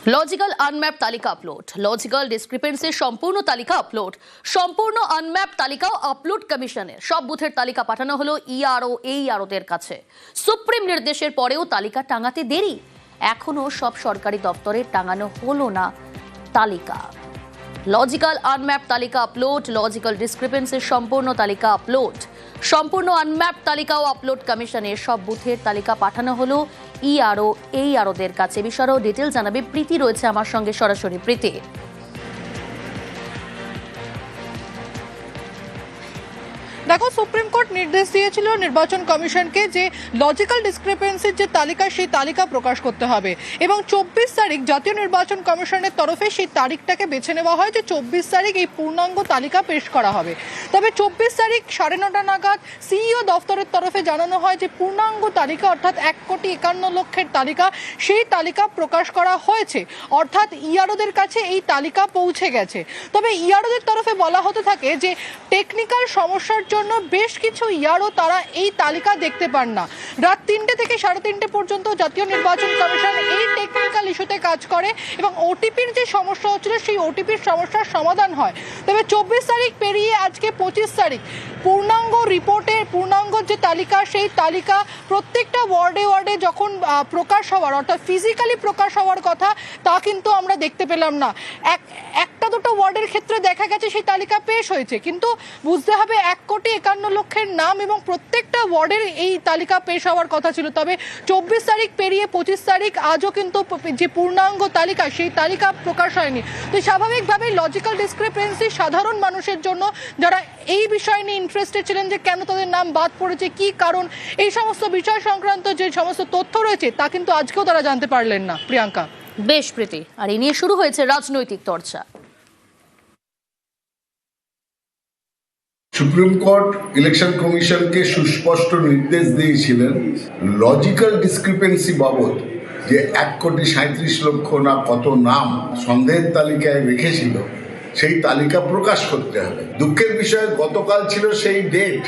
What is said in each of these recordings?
Logical unmap তালিকা upload, logical discrepancy সম্পূর্ণ তালিকা আপলোড, সম্পূর্ণ আনম্যাপ তালিকাও আপলোড কমিশনের। সব বুথের তালিকা পাঠানো হলো ইআরও এইআরওদের কাছে। সুপ্রিম নির্দেশের পরেও তালিকা টাঙাতে দেরি, এখনো সব সরকারি দপ্তরে টাঙানো হলো না তালিকা। লজিক্যাল আনম্যাপ তালিকা আপলোড, লজিক্যাল ডিসক্রিপেন্সির সম্পূর্ণ তালিকা আপলোড, সম্পূর্ণ আনম্যাপ তালিকাও আপলোড কমিশনের। সব বুথের তালিকা পাঠানো হলো ইআরও এইআরওদের কাছে। বিষয়েও ডিটেল জানাবে প্রীতি, রয়েছে আমার সঙ্গে সরাসরি। প্রীতি, দেখো, সুপ্রিম কোর্ট নির্দেশ দিয়েছিল নির্বাচন কমিশনকে যে লজিক্যাল ডিসক্রিপেন্সির যে তালিকা, সেই তালিকা প্রকাশ করতে হবে এবং 24 তারিখ জাতীয় নির্বাচন কমিশনের তরফে সেই তারিখটাকে বেছে নেওয়া হয় যে 24 তারিখ এই পূর্ণাঙ্গ তালিকা পেশ করা হবে। তবে 24 তারিখ 9:30 নাগাদ সিইও দফতরের তরফে জানানো হয় যে পূর্ণাঙ্গ তালিকা অর্থাৎ 1,51,00,000 তালিকা, সেই তালিকা প্রকাশ করা হয়েছে, অর্থাৎ ইআরওদের কাছে এই তালিকা পৌঁছে গেছে। তবে ইআরওদের তরফে বলা হতে থাকে যে টেকনিক্যাল সমস্যার জন্য বেশ কিছু ইআরও তারা এই তালিকা দেখতে পান না। রাত 3টে থেকে 3:30 পর্যন্ত জাতীয় নির্বাচন কমিশন এই টেকনিক্যাল ইস্যুতে কাজ করে এবং ওটিপির যে সমস্যা হচ্ছিল সেই ওটিপির সমস্যার সমাধান হয়। তবে 24 তারিখ পেরিয়ে আজকে 25 তারিখ পূর্ণাঙ্গ রিপোর্টের পূর্ণাঙ্গ যে তালিকা, সেই তালিকা প্রত্যেকটা ওয়ার্ডে ওয়ার্ডে যখন প্রকাশ হওয়ার অর্থাৎ ফিজিক্যালি প্রকাশ হওয়ার কথা, তা কিন্তু আমরা দেখতে পেলাম না। একটা দুটো ওয়ার্ডের ক্ষেত্রে দেখা গেছে সেই তালিকা পেশ হয়েছে, কিন্তু বুঝতে হবে 1,51,00,000 নাম এবং প্রত্যেকটা ওয়ার্ডের এই তালিকা পেশ হওয়ার কথা ছিল। তবে 24 তারিখ পেরিয়ে 25 তারিখ আজও কিন্তু যে পূর্ণাঙ্গ তালিকা, সেই তালিকা প্রকাশ হয়নি। তো স্বাভাবিকভাবে লজিক্যাল ডিসক্রিপেন্সি সাধারণ মানুষের জন্য, যারা এই বিষয় নিয়ে ইন্টারেস্টেড ছিলেন যে কেন তাদের নাম বাদ পড়েছে, কি কারণ, এই সমস্ত বিষয় সংক্রান্ত যে সমস্ত তথ্য রয়েছে তা কিন্তু আজকেও তারা জানতে পারলেন না। প্রিয়াঙ্কা। বেশ প্রীতি, আর এ নিয়ে শুরু হয়েছে রাজনৈতিক চর্চা। সুপ্রিম কোর্ট ইলেকশন কমিশনকে সুস্পষ্ট নির্দেশ দিয়েছিলেন লজিক্যাল ডিসক্রিপেন্সি বাবদ যে 1,37,00,000 না কত নাম সন্দেহের তালিকায় রেখেছিল, সেই তালিকা প্রকাশ করতে হবে। দুঃখের বিষয় গতকাল ছিল সেই ডেট,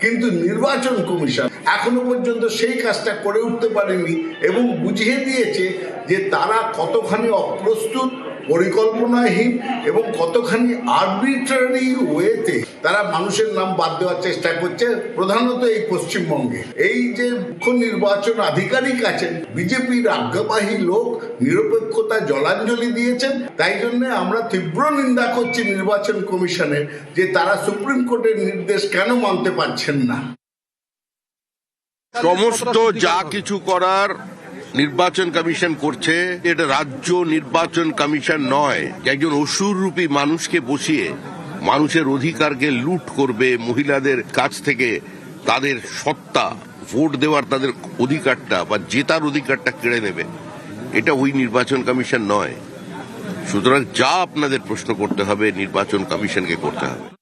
কিন্তু নির্বাচন কমিশন এখনো পর্যন্ত সেই কাজটা করে উঠতে পারেনি এবং বুঝিয়ে দিয়েছে যে তারা কতখানি অপ্রস্তুত, পরিকল্পনাহীন এবং কতখানি আরবিট্রারি ওয়েতে তারা মানুষের নাম বাদ দেওয়ার চেষ্টা করছে, প্রধানত এই পশ্চিমবঙ্গে। এই যে মুখ্য নির্বাচন আধিকারিক আছেন, বিজেপির আজ্ঞাবাহী লোক, নিরপেক্ষতা জলাঞ্জলি দিয়েছেন। তাই জন্য আমরা তীব্র নিন্দা করছি নির্বাচন কমিশনের যে তারা সুপ্রিম কোর্টের নির্দেশ কেন মানতে পারছেন না। সমস্ত যা কিছু করার নির্বাচন কমিশন করছে, এটা রাজ্য নির্বাচন কমিশন নয়। একজন অসুররূপী মানুষকে বসিয়ে মানুষের অধিকারকে লুট করবে, মহিলাদের কাছ থেকে তাদের সত্তা, ভোট দেওয়ার তাদের অধিকারটা বা জেতার অধিকারটা কেড়ে নেবে, এটা ওই নির্বাচন কমিশন নয়। সুতরাং যা আপনাদের প্রশ্ন করতে হবে নির্বাচন কমিশনকে করতে হবে।